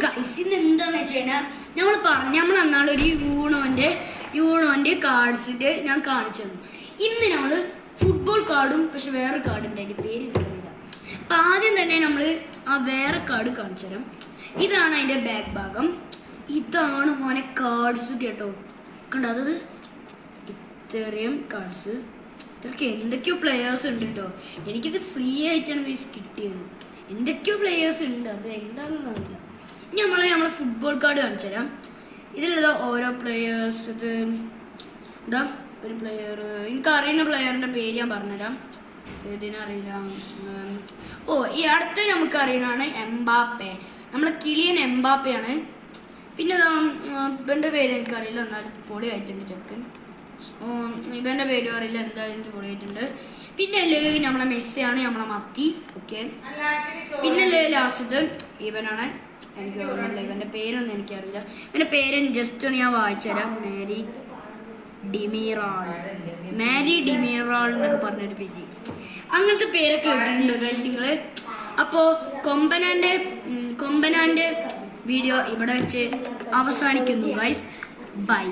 Guys ഇന്ന് എന്താന്ന് വെച്ച് കഴിഞ്ഞാൽ നമ്മൾ അന്നാളൊരു യൂണോന്റെ കാർഡ്സിന്റെ ഞാൻ കാണിച്ചത്. ഇന്ന് നമ്മൾ ഫുട്ബോൾ കാർഡും പക്ഷെ വേറെ കാർഡുണ്ട്, അതിൻ്റെ പേര് എനിക്കറിയില്ല. അപ്പം ആദ്യം തന്നെ നമ്മൾ ആ വേറെ കാർഡ് കാണിച്ചു തരാം. ഇതാണ് അതിൻ്റെ ബാക്ക് ഭാഗം. ഇതാണ് മോനെ കാർഡ്സ് കേട്ടോ, കണ്ടോ? അതത് ഇത്രയും കാർഡ്സ്, ഇതൊക്കെ എന്തൊക്കെയോ പ്ലെയേഴ്സ് ഉണ്ട് കേട്ടോ. എനിക്കിത് ഫ്രീ ആയിട്ടാണ് ഗൈസ് കിട്ടിയത്. എന്തൊക്കെയോ പ്ലെയേഴ്സ് ഉണ്ട്, അത് എന്താണെന്ന് അറിയില്ല. ഇനി നമ്മളെ ഫുട്ബോൾ കാർഡ് കാണിച്ചു തരാം. ഇതിലുള്ള ഓരോ പ്ലെയേഴ്സ്, ഇത് ഇതാ ഒരു പ്ലെയർ, എനിക്കറിയുന്ന പ്ലെയറിൻ്റെ പേര് ഞാൻ പറഞ്ഞുതരാം. ഇതിനറിയില്ല. ഈ അടുത്ത നമുക്ക് അറിയണതാണ് എംബാപ്പെ, നമ്മളെ കിലിയൻ എംബാപ്പയാണ്. പിന്നെ ഇവൻ്റെ പേര് എനിക്കറിയില്ല, എന്നാലും പൊളിയായിട്ടുണ്ട് ചെക്കൻ. ഇവൻ്റെ പേരും അറിയില്ല, എന്തായാലും പൊളിയായിട്ടുണ്ട്. പിന്നെ നമ്മളെ മെസ്സിയാണ്, നമ്മളെ മത്തി. ഓക്കെ, പിന്നെ ലാസ്റ്റ് ഇവനാണ്. എനിക്ക് ഓർമ്മയില്ല ഇവൻ്റെ പേരൊന്നും എനിക്കറിയില്ല. ഇവൻ്റെ പേര് ജസ്റ്റ് ഒന്ന് ഞാൻ വായിച്ചു തരാം. മാരി ഡിമിറാൾ എന്നൊക്കെ പറഞ്ഞൊരു പേര്. അങ്ങനത്തെ പേരൊക്കെ ഇട്ടിട്ടുണ്ട് ഗൈസ് നിങ്ങൾ. അപ്പോൾ കൊമ്പനാൻ്റെ വീഡിയോ ഇവിടെ വെച്ച് അവസാനിക്കുന്നു ഗൈസ്. ബൈ.